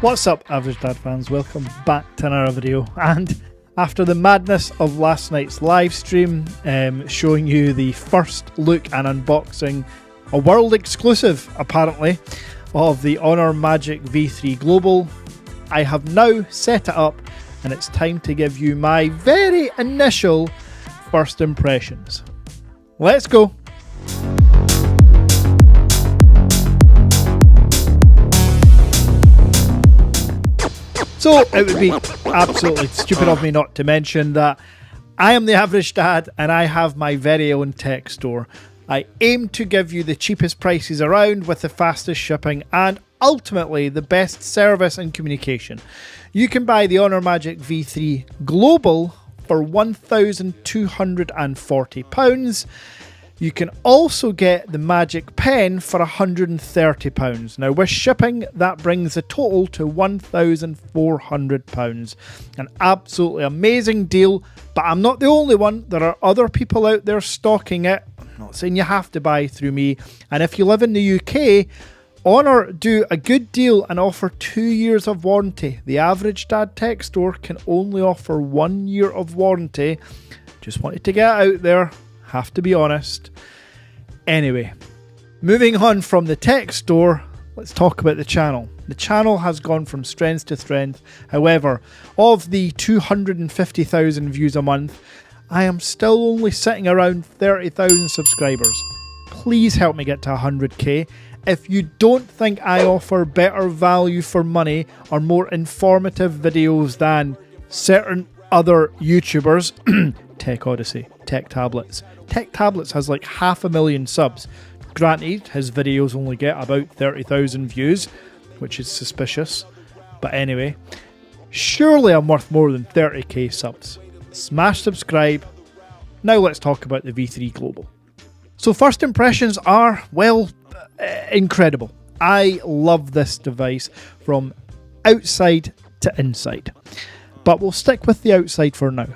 What's up, Average Dad fans? Welcome back to another video. And after the madness of last night's live stream, showing you the first look and unboxing, a world exclusive apparently, of the Honor Magic V3 Global, I have now set it up and it's time to give you my very initial first impressions. Let's go! So it would be absolutely stupid of me not to mention that I am the Average Dad and I have my very own tech store. I aim to give you the cheapest prices around with the fastest shipping and ultimately the best service and communication. You can buy the Honor Magic V3 Global for £1,240. You can also get the Magic Pen for £130. Now with shipping, that brings the total to £1,400. An absolutely amazing deal, but I'm not the only one. There are other people out there stocking it. I'm not saying you have to buy through me. And if you live in the UK, Honor do a good deal and offer 2 years of warranty. The Average Dad Tech Store can only offer 1 year of warranty. Just wanted to get out there. Have to be honest. Anyway, moving on from the tech store, let's talk about the channel. The channel has gone from strength to strength. However, of the 250,000 views a month, I am still only sitting around 30,000 subscribers. Please help me get to 100k. If you don't think I offer better value for money or more informative videos than certain other YouTubers, Tech Odyssey, Tech Tablets. Tech Tablets has like 500,000 subs. Granted, his videos only get about 30,000 views, which is suspicious. But anyway, surely I'm worth more than 30k subs. Smash subscribe. Now let's talk about the V3 Global. So first impressions are, well, incredible. I love this device from outside to inside. But we'll stick with the outside for now.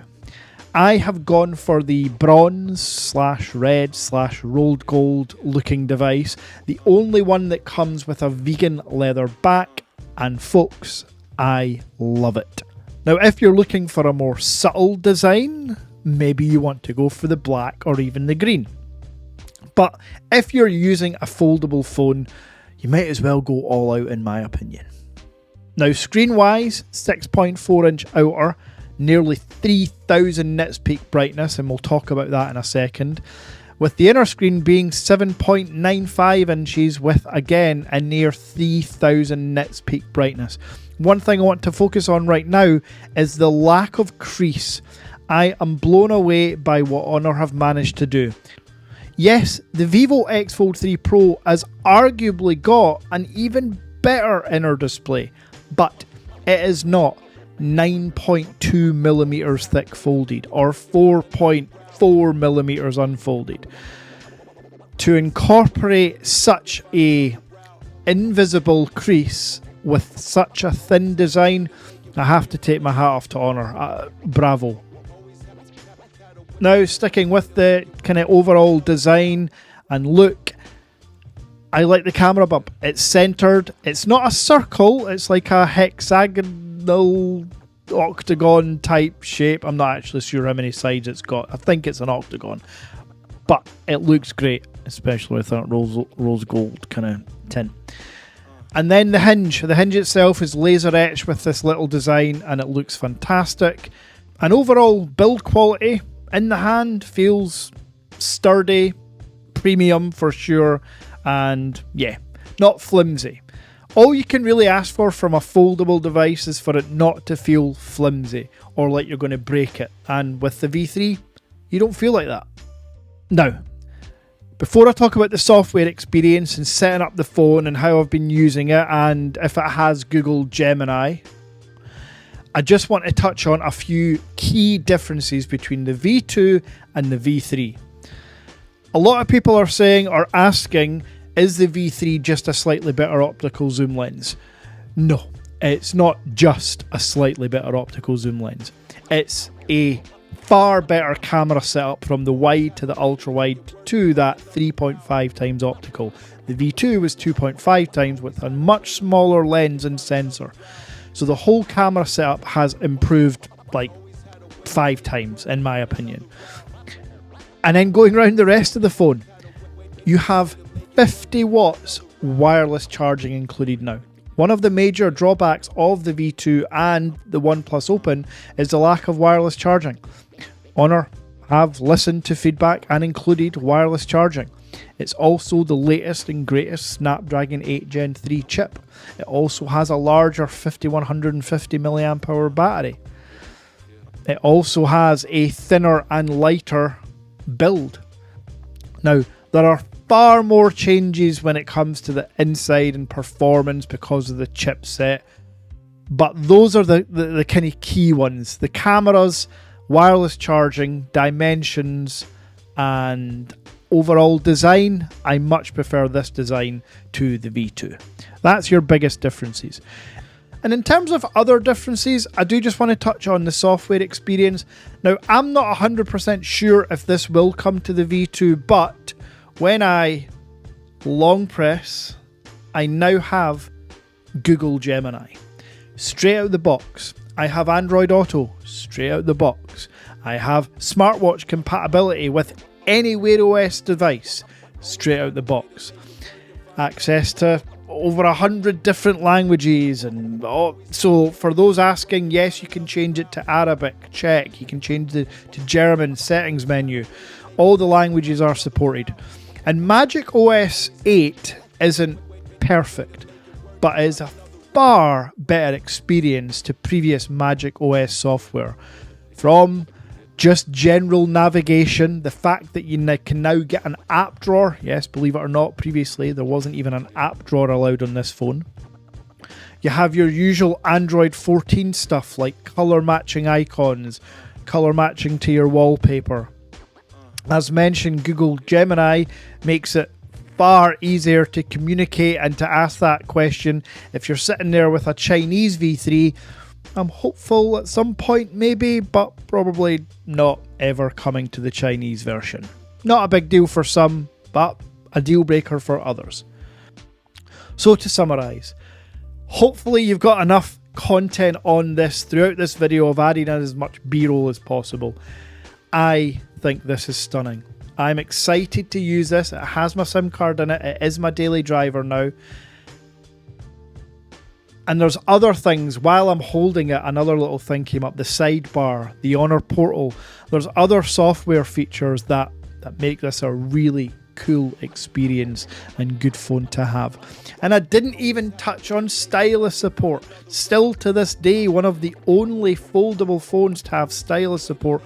I have gone for the bronze / red / rolled gold looking device. The only one that comes with a vegan leather back. And folks, I love it. Now if you're looking for a more subtle design, maybe you want to go for the black or even the green. But if you're using a foldable phone, you might as well go all out in my opinion. Now screen wise, 6.4 inch outer, nearly 3000 nits peak brightness, and we'll talk about that in a second, with the inner screen being 7.95 inches with again a near 3000 nits peak brightness. One thing I want to focus on right now is the lack of crease. I am blown away by what Honor have managed to do. Yes, the Vivo X Fold 3 Pro has arguably got an even better inner display, but it is not 9.2 millimeters thick folded or 4.4 millimeters unfolded. To incorporate such a invisible crease with such a thin design, I have to take my hat off to Honor. Bravo. Now sticking with the kind of overall design and look, I like the camera bump. It's centered. It's not a circle. It's like a hexagonal octagon type shape. I'm not actually sure how many sides it's got. I think it's an octagon. But it looks great, especially with that rose gold kind of tint. And then the hinge. The hinge itself is laser etched with this little design and it looks fantastic. And overall build quality in the hand feels sturdy, premium for sure. And yeah, not flimsy. All you can really ask for from a foldable device is for it not to feel flimsy or like you're going to break it. And with the V3, you don't feel like that. Now, before I talk about the software experience and setting up the phone and how I've been using it and if it has Google Gemini, I just want to touch on a few key differences between the V2 and the V3. A lot of people are saying or asking, is the V3 just a slightly better optical zoom lens? No, it's not just a slightly better optical zoom lens. It's a far better camera setup from the wide to the ultra wide to that 3.5 times optical. The V2 was 2.5 times with a much smaller lens and sensor. So the whole camera setup has improved like 5 times in my opinion. And then going around the rest of the phone, you have 50 watts wireless charging included now. One of the major drawbacks of the V2 and the OnePlus Open is the lack of wireless charging. Honor have listened to feedback and included wireless charging. It's also the latest and greatest Snapdragon 8 Gen 3 chip. It also has a larger 5150 mAh battery. It also has a thinner and lighter build. Now, there are far more changes when it comes to the inside and performance because of the chipset, but those are the kind of key ones. The cameras, wireless charging, dimensions, and overall design. I much prefer this design to the V2. That's your biggest differences. And in terms of other differences, I do just want to touch on the software experience. Now, I'm not 100% sure if this will come to the V2, but when I long press, I now have Google Gemini. Straight out the box. I have Android Auto. Straight out the box. I have smartwatch compatibility with any Wear OS device. Straight out the box. Access to over 100 different languages, and so for those asking, yes, you can change it to Arabic, Czech, you can change it to German, settings menu. All the languages are supported. And Magic OS 8 isn't perfect, but is a far better experience to previous Magic OS software. From just general navigation, the fact that you can now get an app drawer. Yes, believe it or not, previously there wasn't even an app drawer allowed on this phone. You have your usual Android 14 stuff like colour matching icons, colour matching to your wallpaper. As mentioned, Google Gemini makes it far easier to communicate and to ask that question. If you're sitting there with a Chinese V3, I'm hopeful at some point maybe, but probably not ever coming to the Chinese version. Not a big deal for some, but a deal breaker for others. So to summarise, hopefully you've got enough content on this throughout this video of adding in as much B-roll as possible. I think this is stunning. I'm excited to use this. It has my SIM card in it. It is my daily driver now. And there's other things, while I'm holding it, another little thing came up, the sidebar, the Honor portal. There's other software features that make this a really cool experience and good phone to have. And I didn't even touch on stylus support. Still to this day, one of the only foldable phones to have stylus support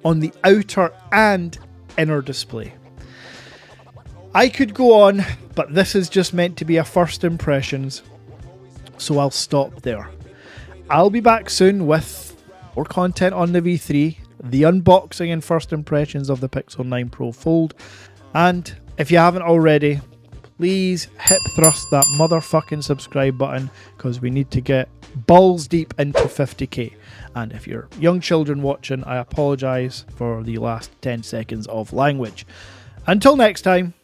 on the outer and inner display. I could go on, but this is just meant to be a first impressions. So I'll stop there. I'll be back soon with more content on the V3, the unboxing and first impressions of the Pixel 9 Pro Fold. And if you haven't already, please hit thrust that motherfucking subscribe button, because we need to get balls deep into 50k. And if you're young children watching, I apologise for the last 10 seconds of language. Until next time.